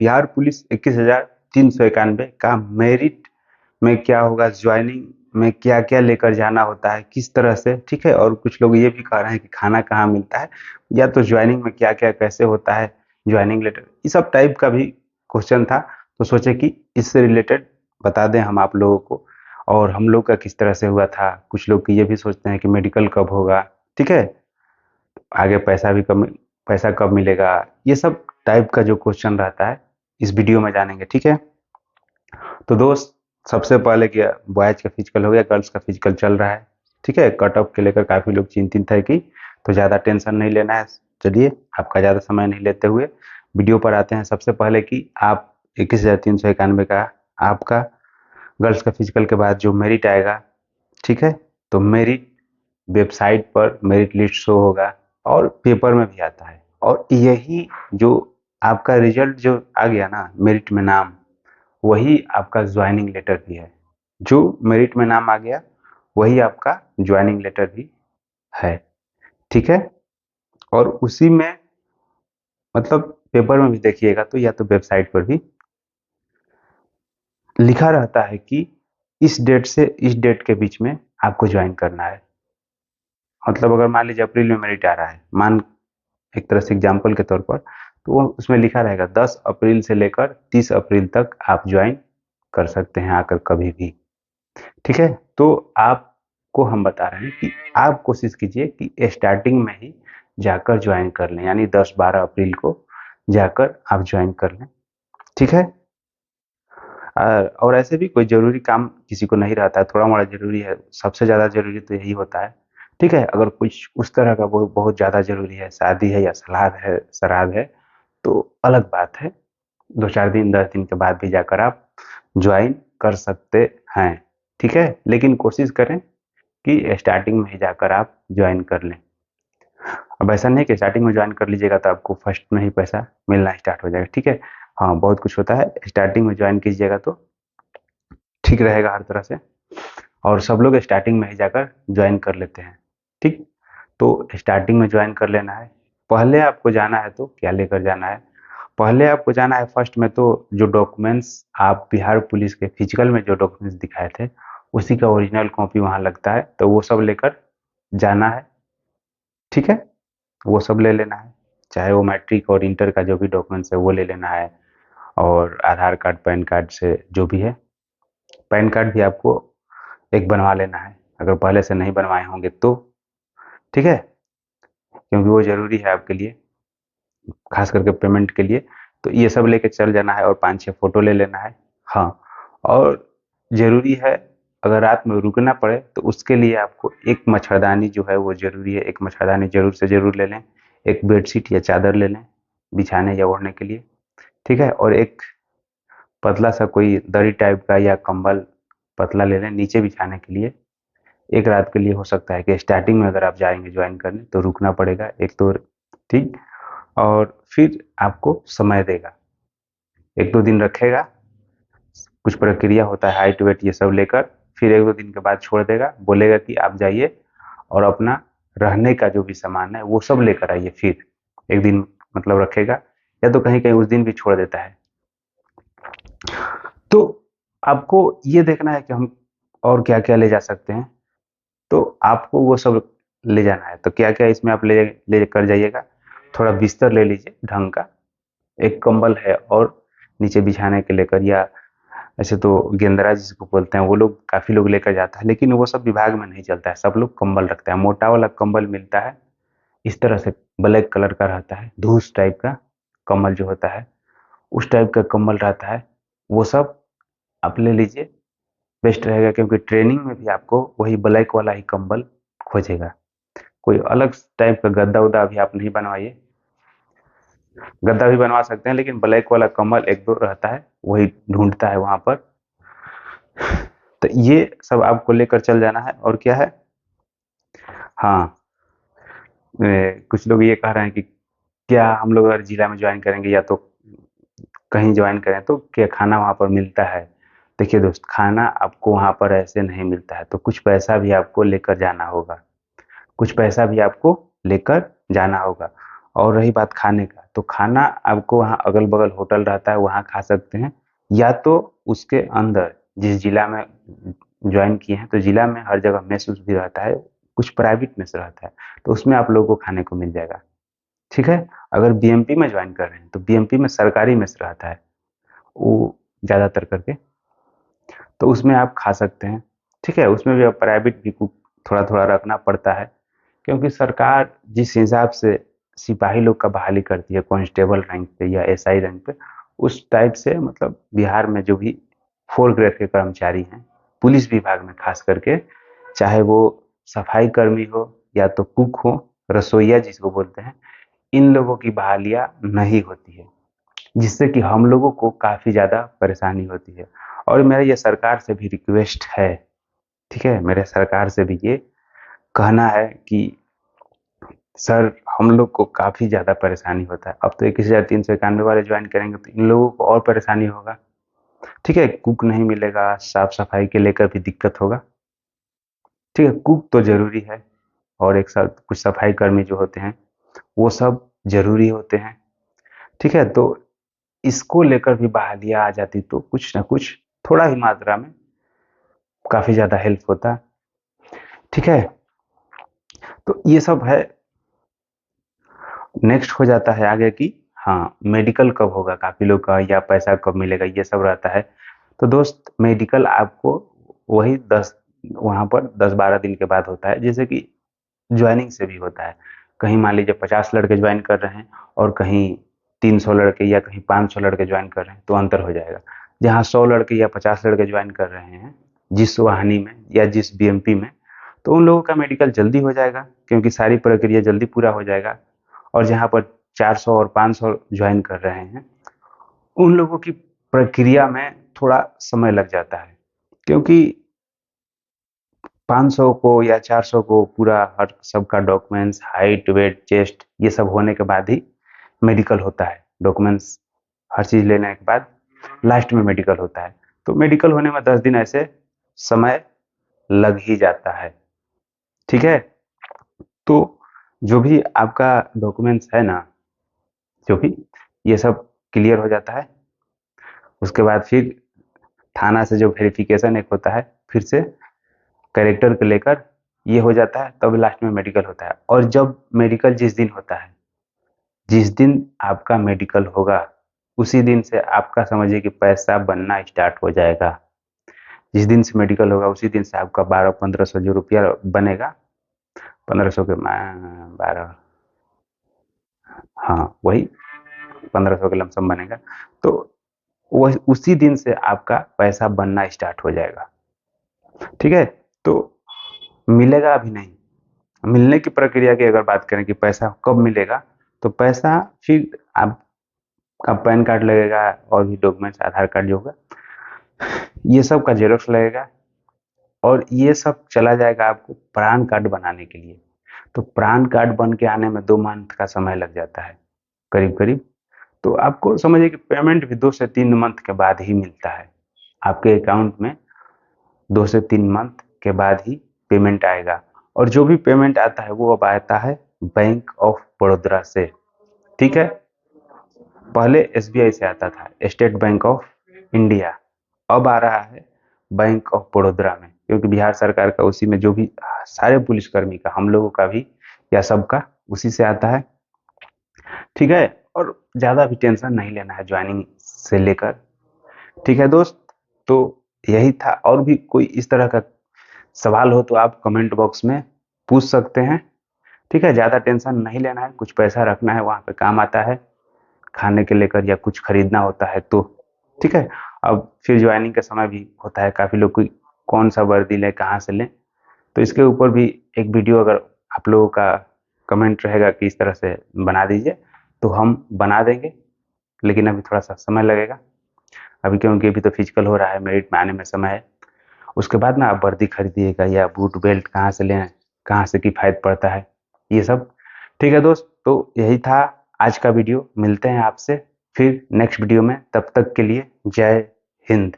Bihar police 21,391 का merit में क्या होगा, ज्वाइनिंग में क्या क्या लेकर जाना होता है, किस तरह से, ठीक है। और कुछ लोग ये भी कह रहे हैं कि खाना कहाँ मिलता है, या तो ज्वाइनिंग में क्या क्या कैसे होता है, ज्वाइनिंग लेटर, ये सब टाइप का भी क्वेश्चन था। तो सोचे कि इससे रिलेटेड बता दें हम आप लोगों को, और हम लोग का किस तरह से हुआ था। कुछ लोग ये भी सोचते हैं कि मेडिकल कब होगा, ठीक है, आगे पैसा कब मिलेगा, ये सब टाइप का जो क्वेश्चन रहता है इस वीडियो में जानेंगे, ठीक है। तो दोस्त, सबसे पहले क्या, बॉयज का फिजिकल हो गया, गर्ल्स का फिजिकल चल रहा है, ठीक है। कट ऑफ के लेकर काफी लोग चिंतित है कि, तो ज्यादा टेंशन नहीं लेना है। चलिए, आपका ज्यादा समय नहीं लेते हुए वीडियो पर आते हैं। सबसे पहले कि आप 21,391 का आपका गर्ल्स का फिजिकल के बाद जो मेरिट आएगा, ठीक है, तो मेरिट वेबसाइट पर मेरिट लिस्ट शो होगा और पेपर में भी आता है। और यही जो आपका रिजल्ट जो आ गया ना मेरिट में नाम, वही आपका ज्वाइनिंग लेटर भी है। जो मेरिट में नाम आ गया वही आपका ज्वाइनिंग लेटर भी है, ठीक है। और उसी में मतलब पेपर में भी देखिएगा तो, या तो वेबसाइट पर भी लिखा रहता है कि इस डेट से इस डेट के बीच में आपको ज्वाइन करना है। मतलब अगर मान लीजिए अप्रैल में मेरिट आ रहा है, मान एक तरह से एग्जाम्पल के तौर पर, तो वो उसमें लिखा रहेगा 10 अप्रैल से लेकर 30 अप्रैल तक आप ज्वाइन कर सकते हैं आकर कभी भी, ठीक है। तो आपको हम बता रहे हैं कि आप कोशिश कीजिए कि स्टार्टिंग में ही जाकर ज्वाइन कर लें, यानी 10-12 अप्रैल को जाकर आप ज्वाइन कर लें, ठीक है। और ऐसे भी कोई जरूरी काम किसी को नहीं रहता है, थोड़ा मोड़ा जरूरी है, सबसे ज्यादा जरूरी तो यही होता है, ठीक है। अगर कुछ उस तरह का बहुत बहुत ज्यादा जरूरी है, शादी है या श्राद्ध है, तो अलग बात है, 2-4 दिन 10 दिन के बाद भी जाकर आप ज्वाइन कर सकते हैं, ठीक है। लेकिन कोशिश करें कि स्टार्टिंग में ही जाकर आप ज्वाइन कर लें। अब ऐसा नहीं कि स्टार्टिंग में ज्वाइन कर लीजिएगा तो आपको फर्स्ट में ही पैसा मिलना स्टार्ट हो जाएगा, ठीक है। हाँ, बहुत कुछ होता है, स्टार्टिंग में ज्वाइन कीजिएगा तो ठीक रहेगा हर तरह से। और सब लोग स्टार्टिंग में ही जाकर ज्वाइन कर लेते हैं, ठीक। तो स्टार्टिंग में ज्वाइन कर लेना है। पहले आपको जाना है तो क्या लेकर जाना है, पहले आपको जाना है फर्स्ट में तो जो डॉक्यूमेंट्स आप बिहार पुलिस के फिजिकल में जो डॉक्यूमेंट्स दिखाए थे, उसी का ओरिजिनल कॉपी वहां लगता है, तो वो सब लेकर जाना है, ठीक है। वो सब ले लेना है, चाहे वो मैट्रिक और इंटर का जो भी डॉक्यूमेंट्स है वो ले लेना है। और आधार कार्ड पैन कार्ड से जो भी है, पैन कार्ड भी आपको एक बनवा लेना है, अगर पहले से नहीं बनवाए होंगे तो, ठीक है, क्योंकि वो जरूरी है आपके लिए, खास करके पेमेंट के लिए। तो ये सब लेके चल जाना है और 5-6 फोटो ले लेना है। हाँ, और जरूरी है, अगर रात में रुकना पड़े तो उसके लिए आपको एक मच्छरदानी जो है वो जरूरी है, एक मच्छरदानी जरूर से जरूर ले लें। एक बेडशीट या चादर ले लें बिछाने या ओढ़ने के लिए, ठीक है। और एक पतला सा कोई दरी टाइप का या कंबल पतला ले लें नीचे बिछाने के लिए। एक रात के लिए हो सकता है कि स्टार्टिंग में अगर आप जाएंगे ज्वाइन करने तो रुकना पड़ेगा एक तो, ठीक। और फिर आपको समय देगा, 1-2 दिन रखेगा, कुछ प्रक्रिया होता है, हाइट वेट ये सब लेकर, फिर 1-2 दिन के बाद छोड़ देगा, बोलेगा कि आप जाइए और अपना रहने का जो भी सामान है वो सब लेकर आइए। फिर 1 दिन मतलब रखेगा, या तो कहीं कहीं उस दिन भी छोड़ देता है। तो आपको ये देखना है कि हम और क्या क्या ले जा सकते हैं, तो आपको वो सब ले जाना है। तो क्या क्या इसमें आप ले ले कर जाइएगा, थोड़ा बिस्तर ले लीजिए ढंग का, एक कंबल है, और नीचे बिछाने के लेकर, या ऐसे तो गेंदरा जिसको बोलते हैं वो लोग काफी लोग लेकर जाता है, लेकिन वो सब विभाग में नहीं चलता है, सब लोग कंबल रखते हैं। मोटा वाला कंबल मिलता है इस तरह से, ब्लैक कलर का रहता है, धूस टाइप का कंबल जो होता है, उस टाइप का कंबल रहता है, वो सब आप ले लीजिए, बेस्ट रहेगा। क्योंकि ट्रेनिंग में भी आपको वही ब्लैक वाला ही कंबल खोजेगा, कोई अलग टाइप का गद्दा उद्दा अभी आप नहीं बनवाइए। गद्दा भी बनवा सकते हैं, लेकिन ब्लैक वाला कम्बल एक दो रहता है वही ढूंढता है वहां पर। तो ये सब आपको लेकर चल जाना है। और क्या है, हाँ, कुछ लोग ये कह रहे हैं कि क्या हम लोग अगर जिला में ज्वाइन करेंगे या तो कहीं ज्वाइन करें तो क्या खाना वहां पर मिलता है। देखिए दोस्त, खाना आपको वहां पर ऐसे नहीं मिलता है, तो कुछ पैसा भी आपको लेकर जाना होगा, कुछ पैसा भी आपको लेकर जाना होगा। और रही बात खाने का, तो खाना आपको वहाँ अगल-बगल होटल रहता है, वहाँ खा सकते हैं, या तो उसके अंदर जिस जिला में जॉइन किए हैं, तो जिला में हर जगह मेस-वेस भी रहता है, कुछ प्राइवेट मेस रहता है, तो उसमें आप लोगों को खाने को मिल जाएगा, ठीक है? अगर बीएमपी में जॉइन कर रहे हैं, तो बीएमपी में सरकारी मेस रहता है, वो ज़्यादातर करके, तो उसमें आप खा सकते हैं, ठीक है? उसमें भी अब प्राइवेट भी कुक थोड़ा-थोड़ा रखना पड़ता है, क्योंकि सरकार जिस हिसाब से सिपाही लोग का बहाली करती है कांस्टेबल रैंक पे या एसआई रैंक पे, उस टाइप से मतलब बिहार में जो भी 4 ग्रेड के कर्मचारी हैं, पुलिस विभाग में खास करके, चाहे वो सफाई कर्मी हो या तो कुक हो, रसोइया जिसको बोलते हैं, इन लोगों की बहालियाँ नहीं होती है, जिससे कि हम लोगों को काफ़ी ज़्यादा परेशानी होती है। और मेरा ये सरकार से भी रिक्वेस्ट है, ठीक है? मेरे सरकार से भी ये कहना है कि सर, हम लोग को काफ़ी ज़्यादा परेशानी होता है। अब तो 21,391 वाले ज्वाइन करेंगे तो इन लोगों को और परेशानी होगा, ठीक है? कुक नहीं मिलेगा, साफ-सफाई के लेकर भी दिक्कत होगा, ठीक है? कुक तो ज़रूरी है, और एक साथ कुछ सफाई कर्मी जो होते हैं, वो सब ज़रूरी होते हैं, ठीक है? तो इसको लेकर भी बहालियाँ आ जाती तो कुछ न कुछ थोड़ा ही मात्रा में काफ़ी ज़्यादा हेल्प होता, ठीक है? तो ये सब है। नेक्स्ट हो जाता है आगे कि हाँ, मेडिकल कब होगा काफ़ी लोग का, या पैसा कब मिलेगा, ये सब रहता है। तो दोस्त, मेडिकल आपको वही 10 वहाँ पर 10-12 दिन के बाद होता है, जैसे कि जॉइनिंग से भी होता है। कहीं मान लीजिए 50 लड़के ज्वाइन कर रहे हैं और कहीं 300 लड़के या कहीं 500 लड़के ज्वाइन कर रहे हैं, तो अंतर हो जाएगा। जहाँ 100 लड़के या 50 लड़के ज्वाइन कर रहे हैं जिस वाहिनी में या जिस बीएमपी में, तो उन लोगों का मेडिकल जल्दी हो जाएगा, क्योंकि सारी प्रक्रिया जल्दी पूरा हो जाएगा। और जहाँ पर 400 और 500 ज्वाइन कर रहे हैं, उन लोगों की प्रक्रिया में थोड़ा समय लग जाता है, क्योंकि 500 को या 400 को पूरा हर सबका डॉक्यूमेंट्स, हाइट, वेट, चेस्ट ये सब होने के बाद ही मेडिकल होता है। डॉक्यूमेंट्स हर चीज़ लेने के बाद लास्ट में मेडिकल होता है। तो मेडिकल होने में 10 दिन ऐसे समय लग ही जाता है, ठीक है? तो जो भी आपका डॉक्यूमेंट्स है ना, जो भी ये सब क्लियर हो जाता है, उसके बाद फिर थाना से जो वेरिफिकेशन एक होता है, फिर से कैरेक्टर को लेकर ये हो जाता है, तब लास्ट में मेडिकल होता है। और जब मेडिकल जिस दिन होता है, जिस दिन आपका मेडिकल होगा, उसी दिन से आपका समझिए कि पैसा बनना स्टार्ट हो जाएगा। जिस दिन से मेडिकल होगा उसी दिन से आपका 1200-1500 जो रुपया बनेगा, 1500 के 12, हाँ वही 1500 के लमसम बनेगा, तो वह उसी दिन से आपका पैसा बनना स्टार्ट हो जाएगा, ठीक है? तो मिलेगा अभी नहीं। मिलने की प्रक्रिया की अगर बात करें कि पैसा कब मिलेगा, तो पैसा फिर आपका पैन कार्ड लगेगा और भी डॉक्यूमेंट्स, आधार कार्ड जो होगा, ये सब का जेरॉक्स लगेगा, और ये सब चला जाएगा आपको प्रान कार्ड बनाने के लिए। तो प्रान कार्ड बन के आने में 2 मंथ का समय लग जाता है करीब-करीब। तो आपको समझिए कि पेमेंट भी 2 से 3 मंथ के बाद ही मिलता है। आपके अकाउंट में 2 से 3 मंथ के बाद ही पेमेंट आएगा, और जो भी पेमेंट आता है वो अब आता है बैंक ऑफ बड़ौदा से, ठीक है? पहले एसबीआई से आता था, स्टेट बैंक ऑफ इंडिया, अब आ रहा है बैंक ऑफ बड़ौदा में, क्योंकि बिहार सरकार का उसी में जो भी सारे पुलिसकर्मी का, हम लोगों का भी या सबका उसी से आता है, ठीक है? और ज़्यादा भी टेंशन नहीं लेना है ज्वाइनिंग से लेकर, ठीक है दोस्त? तो यही था। और भी कोई इस तरह का सवाल हो तो आप कमेंट बॉक्स में पूछ सकते हैं, ठीक है? ज़्यादा टेंशन नहीं लेना है, कुछ पैसा रखना है, वहाँ पे काम आता है, खाने के लेकर या कुछ खरीदना होता है तो, ठीक है? अब फिर ज्वाइनिंग का समय भी होता है, काफ़ी लोग कोई कौन सा वर्दी लें, कहाँ से लें, तो इसके ऊपर भी एक वीडियो अगर आप लोगों का कमेंट रहेगा कि इस तरह से बना दीजिए, तो हम बना देंगे, लेकिन अभी थोड़ा-सा समय लगेगा। अभी क्योंकि अभी तो फिजिकल हो रहा है, मेरिट में आने में समय है। उसके बाद ना आप वर्दी खरीदिएगा या बूट बेल्ट कहाँ से लें, कहाँ से किफ़ायत पड़ता है, ये सब। ठीक है दोस्त, तो यही था आज का वीडियो। मिलते हैं आपसे फिर नेक्स्ट वीडियो में, तब तक के लिए जय हिंद।